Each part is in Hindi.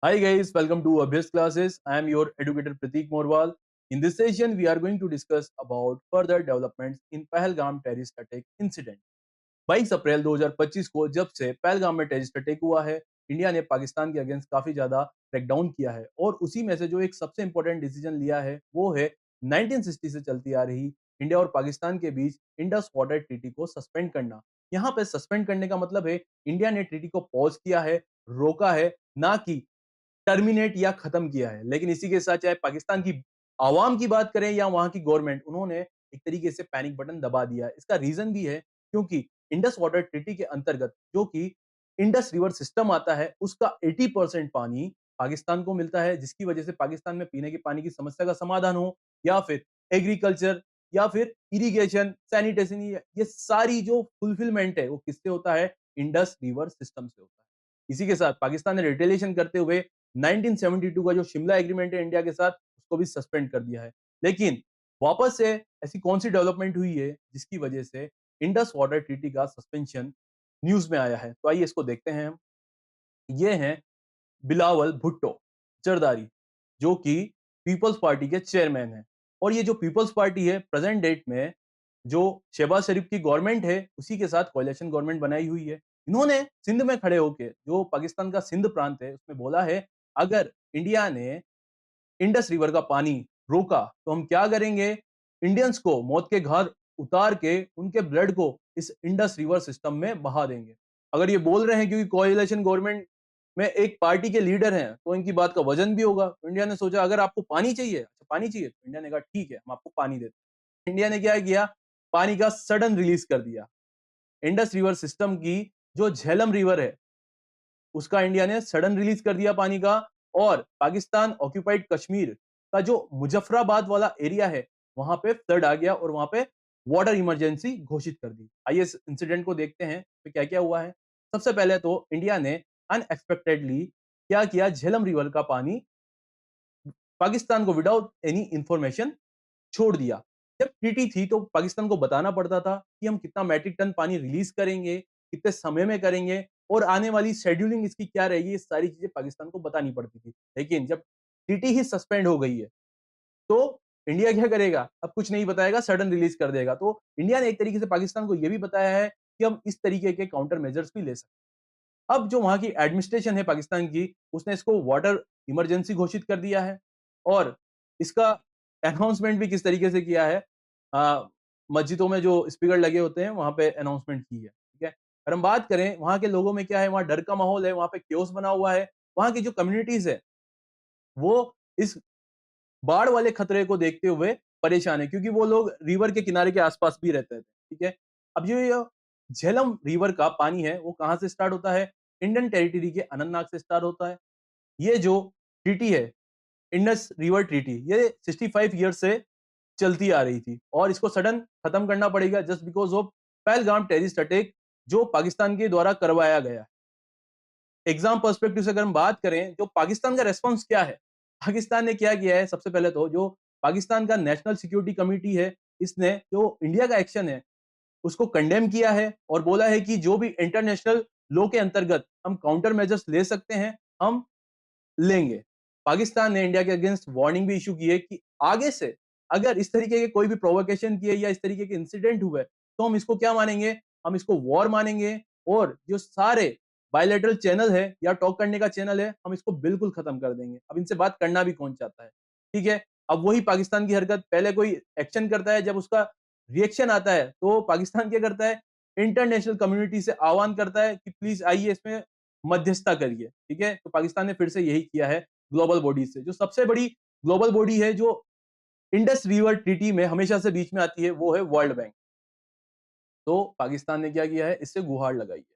Hi guys, welcome to Abhyas classes. I am your educator Pratik Morwal. In this session, we are going to discuss about further developments in Pahalgam terrorist attack incident. 22 अप्रैल 2025 को जब से पहलगाम में टेररिस्ट अटैक हुआ है, इंडिया ने पाकिस्तान के अगेंस्ट काफी ज्यादा क्रैकडाउन किया है और उसी में से जो एक सबसे इंपॉर्टेंट डिसीजन लिया है वो है 1960 से चलती आ रही इंडिया और पाकिस्तान के बीच इंडस वाटर ट्रीटी को सस्पेंड करना। यहाँ पे सस्पेंड करने का मतलब है इंडिया ने ट्रीटी को पॉज किया है, रोका है, ना कि टर्मिनेट या खत्म किया है। लेकिन इसी के साथ चाहे पाकिस्तान की आवाम की बात करें या वहां की गवर्नमेंट, उन्होंने एक तरीके से पैनिक बटन दबा दिया। इसका रीजन भी है क्योंकि इंडस वाटर ट्रीटी के अंतर्गत जो कि इंडस रिवर सिस्टम आता है उसका 80% पानी पाकिस्तान को मिलता है, जिसकी वजह से पाकिस्तान में पीने के पानी की समस्या का समाधान हो या फिर एग्रीकल्चर या फिर इरिगेशन सैनिटेशन, ये सारी जो फुलफिलमेंट है वो किससे होता है? इंडस रिवर सिस्टम से होता है। इसी के साथ पाकिस्तान ने रिटेलिएशन करते हुए 1972 का जो शिमला एग्रीमेंट है इंडिया के साथ, उसको भी सस्पेंड कर दिया है। लेकिन वापस से ऐसी कौन सी डेवलपमेंट हुई है जिसकी वजह से इंडस वाटर ट्रीटी का सस्पेंशन न्यूज में आया है? तो आइए इसको देखते हैं हम। ये हैं बिलावल भुट्टो जरदारी, जो कि पीपल्स पार्टी के चेयरमैन हैं। और ये जो पीपल्स पार्टी है प्रेजेंट डेट में जो शहबाज शरीफ की गवर्नमेंट है उसी के साथ कोalition गवर्नमेंट बनाई हुई है। इन्होंने सिंध में खड़े होकर, जो पाकिस्तान का सिंध प्रांत है, उसमें बोला है अगर इंडिया ने इंडस रिवर का पानी रोका तो हम क्या करेंगे? इंडियंस को मौत के घाट उतार के उनके ब्लड को इस इंडस रिवर सिस्टम में बहा देंगे। अगर ये बोल रहे हैं क्योंकि कोalition गवर्नमेंट में एक पार्टी के लीडर हैं तो इनकी बात का वजन भी होगा। तो इंडिया ने सोचा अगर आपको पानी चाहिए, अच्छा पानी चाहिए, तो इंडिया ने कहा ठीक है हम आपको पानी देते हैं। इंडिया ने क्या किया? पानी का सडन रिलीज कर दिया। इंडस रिवर सिस्टम की जो झेलम रिवर है उसका इंडिया ने सडन रिलीज कर दिया पानी का। और पाकिस्तान ऑक्यूपाइड कश्मीर का जो मुजफ्फराबाद वाला एरिया है वहां पे फ्लड आ गया और वहां पे वाटर इमरजेंसी घोषित कर दी। आइए इस इंसिडेंट को देखते हैं तो क्या क्या हुआ है। सबसे पहले तो इंडिया ने अनएक्सपेक्टेडली क्या किया? झेलम रिवर का पानी पाकिस्तान को विदाउट एनी इंफॉर्मेशन छोड़ दिया। जब ट्रीटी थी तो पाकिस्तान को बताना पड़ता था कि हम कितना मैट्रिक टन पानी रिलीज करेंगे, कितने समय में करेंगे और आने वाली शेड्यूलिंग इसकी क्या रहेगी, ये सारी चीजें पाकिस्तान को बतानी पड़ती थी। लेकिन जब ट्रीटी ही सस्पेंड हो गई है तो इंडिया क्या करेगा? अब कुछ नहीं बताएगा, सडन रिलीज कर देगा। तो इंडिया ने एक तरीके से पाकिस्तान को यह भी बताया है कि हम इस तरीके के काउंटर मेजर्स भी ले सकते हैं। अब जो वहां की एडमिनिस्ट्रेशन है पाकिस्तान की, उसने इसको वाटर इमरजेंसी घोषित कर दिया है और इसका अनाउंसमेंट भी किस तरीके से किया है? मस्जिदों में जो स्पीकर लगे होते हैं वहां पे अनाउंसमेंट की है। ठीक है। अगर हम बात करें वहां के लोगों में क्या है, वहां डर का माहौल है, वहां पे क्योस बना हुआ है। वहां की जो कम्युनिटीज है वो इस बाढ़ वाले खतरे को देखते हुए परेशान है, क्योंकि वो लोग रिवर के किनारे के आसपास भी रहते थे। ठीक है। अब जो ये झेलम रिवर का पानी है वो कहां से स्टार्ट होता है? इंडियन टेरिटरी के अनंतनाग से स्टार्ट होता है। ये जो ट्रीटी है, इंडस रिवर ट्रीटी, ये 65 ईयर से चलती आ रही थी और इसको सडन खत्म करना पड़ेगा just because of Pahalgam terrorist attack जो पाकिस्तान के द्वारा करवाया गया। एग्जाम पर्सपेक्टिव से अगर हम बात करें जो पाकिस्तान का रेस्पॉन्स क्या है, पाकिस्तान ने क्या किया है? सबसे पहले तो जो पाकिस्तान का नेशनल सिक्योरिटी कमिटी है, इसने जो इंडिया का एक्शन है उसको कंडेम किया है और बोला है कि जो भी इंटरनेशनल लॉ के अंतर्गत हम काउंटर मेजर्स ले सकते हैं हम लेंगे। पाकिस्तान ने इंडिया के अगेंस्ट वार्निंग भी इश्यू की है कि आगे से अगर इस तरीके के कोई भी प्रोवोकेशन किए या इस तरीके के इंसिडेंट हुए तो हम इसको क्या मानेंगे? हम इसको वॉर मानेंगे और जो सारे बायलैटरल चैनल है या टॉक करने का चैनल है हम इसको बिल्कुल खत्म कर देंगे। अब इनसे बात करना भी कौन चाहता है? ठीक है। अब वही पाकिस्तान की हरकत, पहले कोई एक्शन करता है, जब उसका रिएक्शन आता है तो पाकिस्तान क्या करता है? इंटरनेशनल कम्युनिटी से आह्वान करता है कि प्लीज आइए इसमें मध्यस्थता करिए। ठीक है। तो पाकिस्तान ने फिर से यही किया है ग्लोबल बॉडी से। जो सबसे बड़ी ग्लोबल बॉडी है जो इंडस रिवर ट्रीटी में हमेशा से बीच में आती है वो है वर्ल्ड बैंक। तो पाकिस्तान ने क्या किया है? इससे गुहार लगाई है।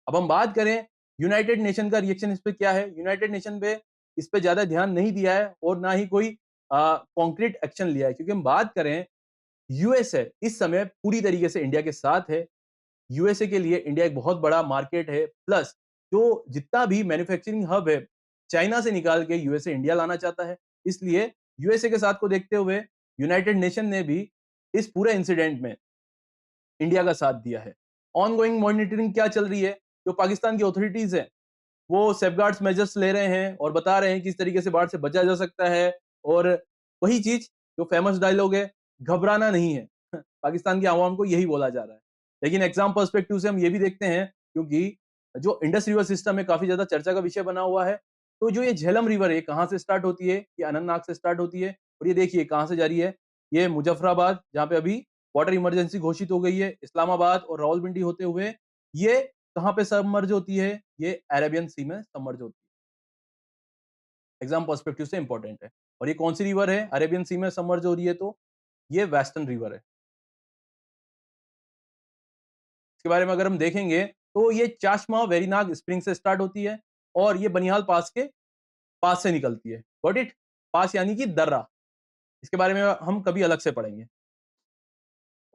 अब हम बात करें यूनाइटेड नेशन का रिएक्शन इस पे क्या है? यूनाइटेड नेशन पे इस पे ज्यादा ध्यान नहीं दिया है और ना ही कोई कॉन्क्रीट एक्शन लिया है, क्योंकि हम बात करें यूएसए इस समय पूरी तरीके से इंडिया के साथ है। यूएसए के लिए इंडिया एक बहुत बड़ा मार्केट है, प्लस जो जितना भी मैन्युफैक्चरिंग हब है चाइना से निकाल के यूएसए इंडिया लाना चाहता है। इसलिए यूएसए के साथ को देखते हुए यूनाइटेड नेशन ने भी इस पूरे इंसिडेंट में इंडिया का साथ दिया है। ऑनगोइंग मॉनिटरिंग क्या चल रही है? जो पाकिस्तान की अथॉरिटीज है वो सेफगार्ड्स मेजर्स ले रहे हैं और बता रहे हैं कि इस तरीके से बाढ़ से बचा जा सकता है। और वही चीज जो फेमस डायलॉग है, घबराना नहीं है। पाकिस्तान की आवाम को यही बोला जा रहा है। लेकिन एग्जाम पर्सपेक्टिव से हम ये भी देखते हैं, क्योंकि जो इंडस रिवर सिस्टम है काफी ज्यादा चर्चा का विषय बना हुआ है। तो जो ये झेलम रिवर है कहाँ से स्टार्ट होती है? ये अनंतनाग से स्टार्ट होती है और ये देखिए कहाँ से जा रही है। ये मुजफ्फराबाद, जहाँ पे अभी वाटर इमरजेंसी घोषित हो गई है, इस्लामाबाद और रावलपिंडी होते हुए ये कहाँ पे सबमर्ज होती है? ये अरेबियन सी में सबमर्ज होती है। एग्जाम पर्सपेक्टिव से इंपॉर्टेंट है। और ये कौन सी रिवर है अरेबियन सी में सबमर्ज हो रही है? तो ये वेस्टर्न रिवर है। इसके बारे में अगर हम देखेंगे तो ये चाशमा वेरीनाग स्प्रिंग से स्टार्ट होती है और ये बनिहाल पास के पास से निकलती है। Got it? पास यानी कि दर्रा। इसके बारे में हम कभी अलग से पढ़ेंगे।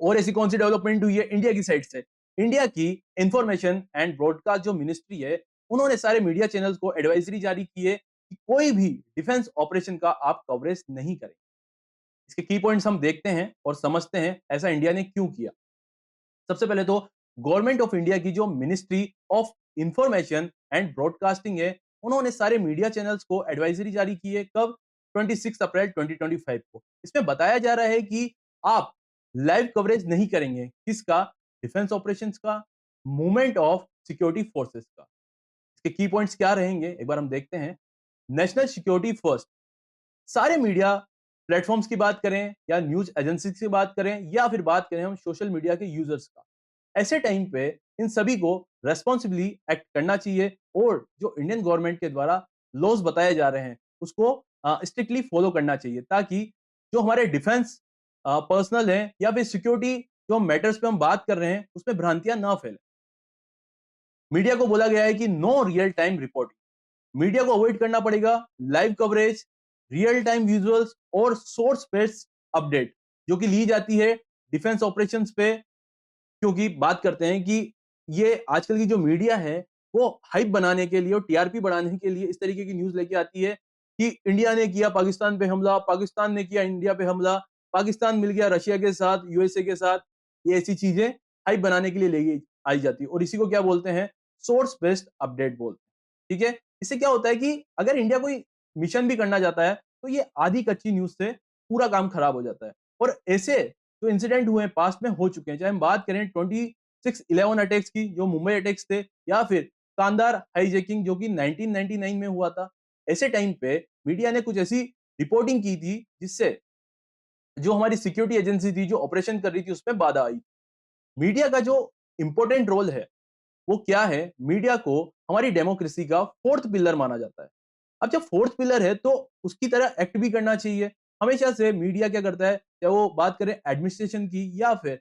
और ऐसी कौन सी डेवलपमेंट हुई है इंडिया की साइड से? इंडिया की इंफॉर्मेशन एंड ब्रॉडकास्ट जो मिनिस्ट्री है, उन्होंने सारे मीडिया चैनल्स को एडवाइजरी जारी की है कि कोई भी डिफेंस ऑपरेशन का आप कवरेज नहीं करें। इसके की पॉइंट्स हम देखते हैं और समझते हैं ऐसा इंडिया ने क्यों किया। सबसे पहले तो गवर्नमेंट ऑफ इंडिया की जो ministry of information and broadcasting है, उन्होंने सारे मीडिया चैनल्स को एडवाइजरी जारी की है। कब? 26 अप्रैल 2025 को। इसमें बताया जा रहा है कि आप लाइव कवरेज नहीं करेंगे। किसका? डिफेंस ऑपरेशंस का, मूवमेंट ऑफ सिक्योरिटी फोर्सेस का। इसके की पॉइंट्स क्या रहेंगे एक बार हम देखते हैं। National security first. सारे मीडिया प्लेटफॉर्म्स की बात करें या न्यूज एजेंसी की बात करें या फिर बात करें हम सोशल मीडिया के यूजर्स का, ऐसे टाइम पे इन सभी को रेस्पॉन्सिबली एक्ट करना चाहिए और जो इंडियन गवर्नमेंट के द्वारा लॉज बताए जा रहे हैं उसको स्ट्रिक्टली फॉलो करना चाहिए, ताकि जो हमारे डिफेंस पर्सनल है या फिर सिक्योरिटी जो मैटर्स पे हम बात कर रहे हैं उसमें भ्रांतियां ना फैले। मीडिया को बोला गया है कि no real time reporting. Media को अवॉइड करना पड़ेगा live coverage, real time visuals और सोर्स बेस्ड अपडेट जो कि ली जाती है डिफेंस ऑपरेशंस पे। क्योंकि बात करते हैं कि ये आजकल की जो मीडिया है वो हाइप बनाने के लिए और टीआरपी बढ़ाने के लिए इस तरीके की न्यूज लेके आती है कि इंडिया ने किया पाकिस्तान पे हमला, पाकिस्तान ने किया इंडिया पे हमला, पाकिस्तान मिल गया रशिया के साथ, यूएसए के साथ। ये ऐसी चीजें हाइप बनाने के लिए लेके आई जाती है और इसी को क्या बोलते हैं? सोर्स बेस्ड अपडेट बोलते हैं। ठीक है? इससे क्या होता है कि अगर इंडिया कोई मिशन भी करना चाहता है तो ये आधी कच्ची न्यूज से पूरा काम खराब हो जाता है। और ऐसे जो इंसिडेंट हुए हैं पास्ट में हो चुके हैं, चाहे हम बात करें 26/11 अटैक्स की जो मुंबई अटैक्स थे या फिर कांधार हाईजैकिंग जो कि 1999 में हुआ था। ऐसे टाइम पे मीडिया ने कुछ ऐसी रिपोर्टिंग की थी जिससे जो हमारी सिक्योरिटी एजेंसी थी जो ऑपरेशन कर रही थी उसमें बाधा आई। मीडिया का जो इंपॉर्टेंट रोल है वो क्या है? मीडिया को हमारी डेमोक्रेसी का फोर्थ पिलर माना जाता है। अब जब फोर्थ पिलर है तो उसकी तरह एक्ट भी करना चाहिए। हमेशा से मीडिया क्या करता है, चाहे वो बात करें एडमिनिस्ट्रेशन की या फिर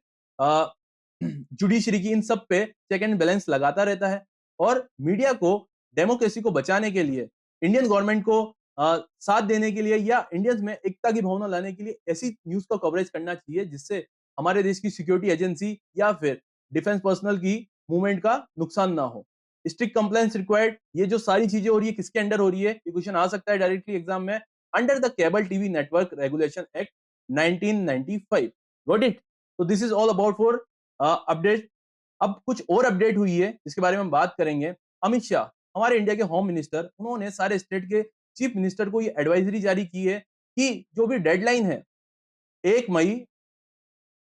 जुडिशरी की, इन सब पे चेक एंड बैलेंस लगाता रहता है। और मीडिया को डेमोक्रेसी को बचाने के लिए, इंडियन गवर्नमेंट को साथ देने के लिए या इंडियंस में एकता की भावना लाने के लिए ऐसी न्यूज का कवरेज करना चाहिए जिससे हमारे देश की सिक्योरिटी एजेंसी या फिर डिफेंस पर्सनल की मूवमेंट का नुकसान ना हो। स्ट्रिक्ट कंप्लायंस रिक्वायर्ड, ये जो सारी चीजें हो रही है किसके अंडर हो रही है? ये क्वेश्चन आ सकता है डायरेक्टली एग्जाम में। Under the cable TV network regulation act 1995। Got it? तो this is all about for update. अब कुछ और अपडेट हुई है जिसके बारे में हम बात करेंगे। अमित शाह, हमारे इंडिया के होम मिनिस्टर, उन्होंने सारे स्टेट के चीफ मिनिस्टर को ये एडवाइजरी जारी की है कि जो भी डेडलाइन है 1 मई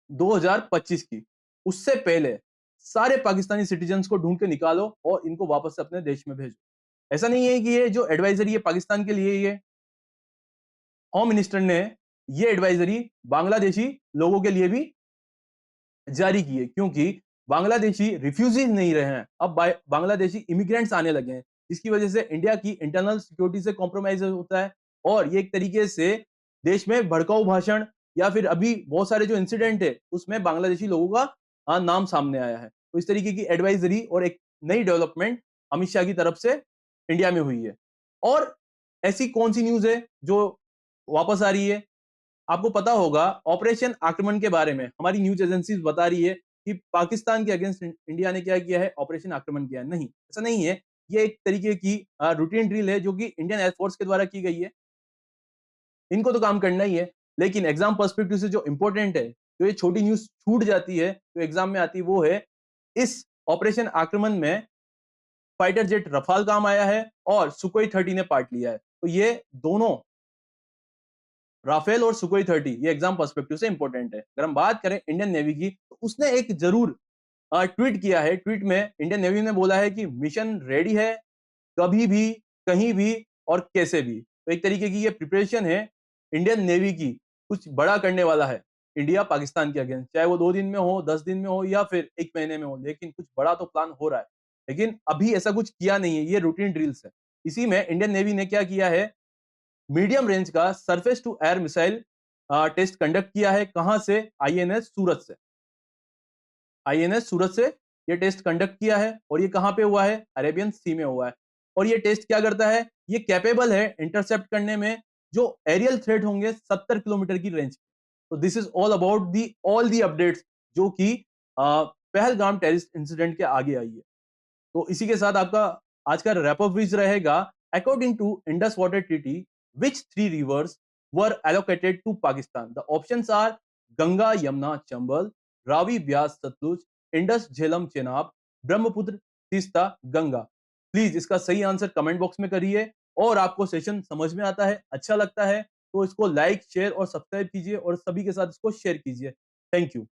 2025 की, उससे पहले सारे पाकिस्तानी सिटीजन्स को ढूंढ के निकालो और इनको वापस से अपने देश में भेजो। ऐसा नहीं है कि ये जो एडवाइजरी है पाकिस्तान के लिए ही है। होम मिनिस्टर ने ये एडवाइजरी बांग्लादेशी लोगों के लिए भी जारी की है, क्योंकि बांग्लादेशी रिफ्यूजीज नहीं रहे हैं, अब बांग्लादेशी इमिग्रेंट्स आने लगे हैं, जिसकी वजह से इंडिया की इंटरनल सिक्योरिटी से कॉम्प्रोमाइज होता है। और ये एक तरीके से देश में भड़काऊ भाषण या फिर अभी बहुत सारे जो इंसिडेंट है उसमें बांग्लादेशी लोगों का नाम सामने आया है। तो इस तरीके की एडवाइजरी और एक नई डेवलपमेंट अमित शाह की तरफ से इंडिया में हुई है। और ऐसी कौन सी न्यूज है जो वापस आ रही है? आपको पता होगा ऑपरेशन आक्रमण के बारे में हमारी न्यूज एजेंसीज बता रही है कि पाकिस्तान के अगेंस्ट इंडिया ने क्या किया है? ऑपरेशन आक्रमण किया है। नहीं, ऐसा नहीं है। ये एक तरीके की रूटीन ड्रिल है जो कि इंडियन एयरफोर्स के द्वारा की गई है। इनको तो काम करना ही है। लेकिन एग्जाम पर्सपेक्टिव से जो इंपॉर्टेंट है, जो ये छोटी न्यूज छूट जाती है जो एग्जाम में आती है, वो है इस ऑपरेशन आक्रमण में फाइटर जेट रफाल काम आया है और सुकोई 30 ने पार्ट लिया है। तो ये दोनों राफेल और सुकोई 30 ये एग्जाम पर्सपेक्टिव से इंपॉर्टेंट है। अगर हम बात करें इंडियन नेवी की तो उसने एक जरूर ट्वीट किया है। ट्वीट में इंडियन नेवी ने बोला है कि मिशन रेडी है, कभी भी, कहीं भी और कैसे भी। तो एक तरीके की ये प्रिपरेशन है इंडियन नेवी की, कुछ बड़ा करने वाला है इंडिया पाकिस्तान के अगेंस्ट, चाहे वो 2 दिन में हो, 10 दिन में हो या फिर 1 महीने में हो, लेकिन कुछ बड़ा तो प्लान हो रहा है। लेकिन अभी ऐसा कुछ किया नहीं है, ये रूटीन ड्रिल्स है। इसी में इंडियन नेवी ने क्या किया है, मीडियम रेंज का surface to air missile test conduct किया है। कहां से? आईएनएस सूरत से। आईएनएस सूरत से ये टेस्ट कंडक्ट किया है और ये कहां पे हुआ है? अरेबियन सी में हुआ है। और ये टेस्ट क्या करता है? ये कैपेबल है इंटरसेप्ट करने में जो एरियल थ्रेट होंगे 70 किलोमीटर की रेंज। तो this is all about the all the updates जो कि पहलगाम टेररिस्ट इंसिडेंट के आगे आई है। तो इसी के साथ आपका आज का रैप अप क्विज रहेगा। According to Indus water treaty which 3 rivers were allocated to Pakistan? The options are Ganga, Yamuna, Chambal, Ravi, Beas, Sutlej, Indus, Jhelum, Chenab, Brahmaputra, Teesta, Ganga. Please इसका सही आंसर कमेंट बॉक्स में करिए। और आपको सेशन समझ में आता है, अच्छा लगता है तो इसको लाइक, शेयर और सब्सक्राइब कीजिए और सभी के साथ इसको शेयर कीजिए। Thank you.